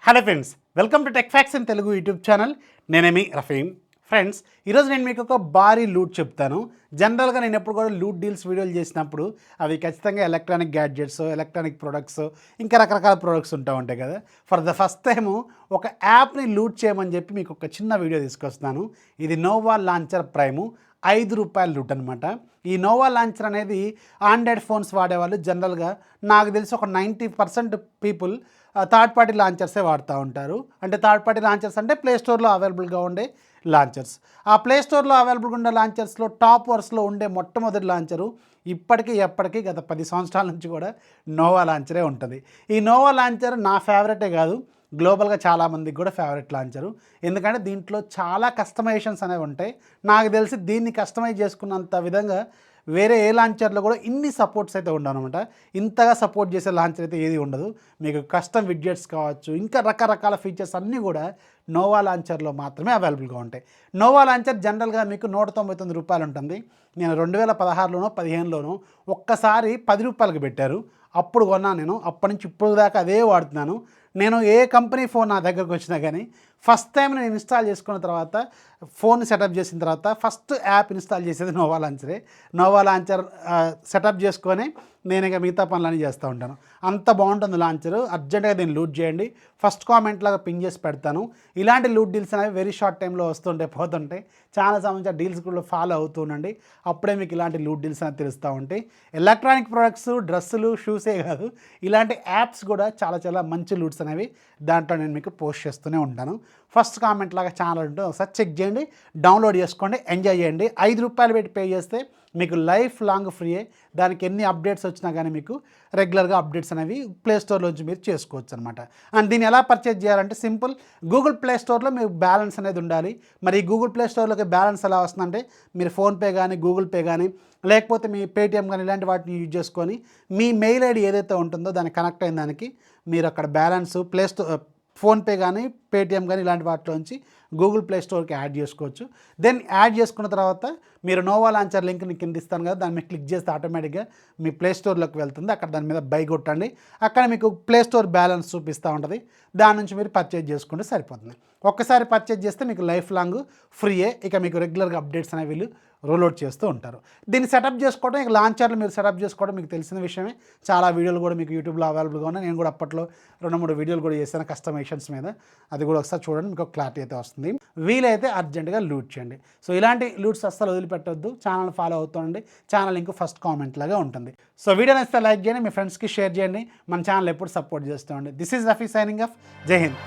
Hello friends, welcome to tech facts in Telugu YouTube channel. నేనేమి Rafeem. Friends, ఈరోజు నేను మీకు ఒక భారీ లూట్ చెప్తాను. జనరల్గా నేను ఎప్పుడు కూడా లూట్ డీల్స్ వీడియోలు చేసినప్పుడు అవి ఖచ్చితంగా ఎలక్ట్రానిక్ గ్యాడ్జెట్స్, ఎలక్ట్రానిక్ ప్రొడక్ట్స్, ఇంకా రకరకాల ప్రొడక్ట్స్ ఉంటాయి కదా. ఫర్ ద ఫస్ట్ టైము ఒక యాప్ని లూట్ చేయమని చెప్పి మీకు ఒక చిన్న వీడియో తీసుకొస్తున్నాను. ఇది నోవా లాంచర్ ప్రైము, ₹5 లూట్ అనమాట. ఈ నోవా లాంచర్ అనేది ఆండ్రాయిడ్ ఫోన్స్ వాడేవాళ్ళు జనరల్గా నాకు తెలిసి ఒక 90% పీపుల్ థర్డ్ పార్టీ లాంచర్సే వాడుతూ ఉంటారు. అంటే థర్డ్ పార్టీ లాంచర్స్ అంటే ప్లే స్టోర్లో అవైలబుల్గా ఉండే లాంచర్స్. ఆ ప్లే స్టోర్లో అవైలబుల్గా ఉండే లాంచర్స్లో టాప్ వర్స్లో ఉండే మొట్టమొదటి లాంచరు ఎప్పటికీ గత 10 సంవత్సరాల నుంచి కూడా నోవా లాంచరే ఉంటుంది. ఈ నోవా లాంచర్ నా ఫేవరెటే కాదు, గ్లోబల్గా చాలామందికి కూడా ఫేవరెట్ లాంచరు. ఎందుకంటే దీంట్లో చాలా కస్టమైజేషన్స్ అనేవి ఉంటాయి. నాకు తెలిసి దీన్ని కస్టమైజ్ చేసుకున్నంత విధంగా వేరే ఏ లాంచర్లో కూడా ఇన్ని సపోర్ట్స్ అయితే ఉండవు అనమాట. ఇంతగా సపోర్ట్ చేసే లాంచర్ అయితే ఏది ఉండదు. మీకు కస్టమ్ విడ్జెట్స్ కావచ్చు, ఇంకా రకరకాల ఫీచర్స్ అన్నీ కూడా నోవా లాంచర్లో మాత్రమే అవైలబుల్గా ఉంటాయి. నోవా లాంచర్ జనరల్గా మీకు ₹199 ఉంటుంది. నేను 2016లోనో 15లోనో ఒక్కసారి ₹10కి పెట్టారు. అప్పుడు కొన్నాను నేను. అప్పటి నుంచి ఇప్పుడు దాకా అదే వాడుతున్నాను. నేను ఏ కంపెనీ ఫోన్ నా దగ్గరకు వచ్చినా కానీ ఫస్ట్ టైం నేను ఇన్స్టాల్ చేసుకున్న తర్వాత, ఫోన్ సెటప్ చేసిన తర్వాత ఫస్ట్ యాప్ ఇన్స్టాల్ చేసేది నోవా లాంచరే. నోవా లాంచర్ సెటప్ చేసుకొని నేను ఇక మిగతా పనులన్నీ చేస్తూ ఉంటాను. అంత బాగుంటుంది లాంచరు. అర్జెంటుగా దీన్ని లూట్ చేయండి. ఫస్ట్ కామెంట్ లాగా పిన్ చేసి పెడతాను. ఇలాంటి లూట్ డీల్స్ అనేవి వెరీ షార్ట్ టైంలో వస్తుంటాయి, పోతుంటాయి. చాలా సంబంధించిన డీల్స్ కూడా ఫాలో అవుతూ ఉండండి. అప్పుడే మీకు ఇలాంటి లూట్ డీల్స్ అనేవి తెలుస్తూ ఉంటాయి. ఎలక్ట్రానిక్ ప్రొడక్ట్స్, డ్రెస్సులు, షూసే కాదు, ఇలాంటి యాప్స్ కూడా చాలా మంచి లూట్స్ అనేవి దాంట్లో నేను మీకు పోస్ట్ చేస్తూనే ఉంటాను. ఫస్ట్ కామెంట్ లాగా ఛానల్ ఉంటుంది, ఒకసారి చెక్ చేయండి, డౌన్లోడ్ చేసుకోండి, ఎంజాయ్ చేయండి. ₹5 పెట్టి పే చేస్తే మీకు లైఫ్ లాంగ్ ఫ్రీయే. దానికి ఎన్ని అప్డేట్స్ వచ్చినా కానీ మీకు రెగ్యులర్గా అప్డేట్స్ అనేవి ప్లే స్టోర్లోంచి మీరు చేసుకోవచ్చు అనమాట. అండ్ దీన్ని ఎలా పర్చేజ్ చేయాలంటే సింపుల్, గూగుల్ ప్లే స్టోర్లో మీకు బ్యాలెన్స్ అనేది ఉండాలి. మరి ఈ గూగుల్ ప్లే స్టోర్లోకి బ్యాలెన్స్ ఎలా వస్తుందంటే మీరు ఫోన్పే కానీ, గూగుల్ పే కానీ, లేకపోతే మీ పేటిఎం కానీ ఇలాంటి వాటిని యూజ్ చేసుకొని మీ మెయిల్ ఐడి ఏదైతే ఉంటుందో దానికి కనెక్ట్ అయిన దానికి మీరు అక్కడ బ్యాలెన్స్ ఫోన్పే కానీ, పేటిఎం కానీ ఇలాంటి వాటిలోంచి గూగుల్ ప్లే స్టోర్కి యాడ్ చేసుకోవచ్చు. దెన్ యాడ్ చేసుకున్న తర్వాత మీరు నోవా లాంచర్ లింక్ని కింద ఇస్తాను కదా, దాన్ని మీరు క్లిక్ చేస్తే ఆటోమేటిక్గా మీ ప్లే స్టోర్లోకి వెళ్తుంది. అక్కడ దాని మీద బై కొట్టండి. అక్కడ మీకు ప్లే స్టోర్ బ్యాలెన్స్ చూపిస్తూ ఉంటుంది. దాని నుంచి మీరు పర్చేజ్ చేసుకుంటే సరిపోతుంది. ఒక్కసారి పర్చేజ్ చేస్తే మీకు లైఫ్ లాంగ్ ఫ్రీయే. ఇక మీకు రెగ్యులర్గా అప్డేట్స్ అనేవి వీళ్ళు రోల్అవుట్ చేస్తూ ఉంటారు. దీన్ని సెటప్ చేసుకోవడం, ఇక లాంచర్లు మీరు సెటప్ చేసుకోవడం మీకు తెలిసిన విషయమే. చాలా వీడియోలు కూడా మీకు యూట్యూబ్లో అవైలబుల్గా ఉన్నాయి. నేను కూడా అప్పట్లో 2-3 వీడియోలు కూడా చేశాను కస్టమైజేషన్స్ మీద. అది కూడా ఒకసారి చూడండి, మీకు క్లారిటీ అయితే వస్తుంది. వీలైతే అర్జెంటుగా లూట్ చేయండి. సో ఇలాంటి లూట్స్ అస్సలు వదిలిపెట్టొద్దు. ఛానల్ ఫాలో అవుతుండండి. ఛానల్ లింక్ ఫస్ట్ కామెంట్ లాగా ఉంటుంది. సో వీడియో నచ్చితే లైక్ చేయండి, మీ ఫ్రెండ్స్కి షేర్ చేయండి. మన ఛానల్ ఎప్పుడు సపోర్ట్ చేస్తూ ఉండండి. This is Rafi signing off. జై హింద్.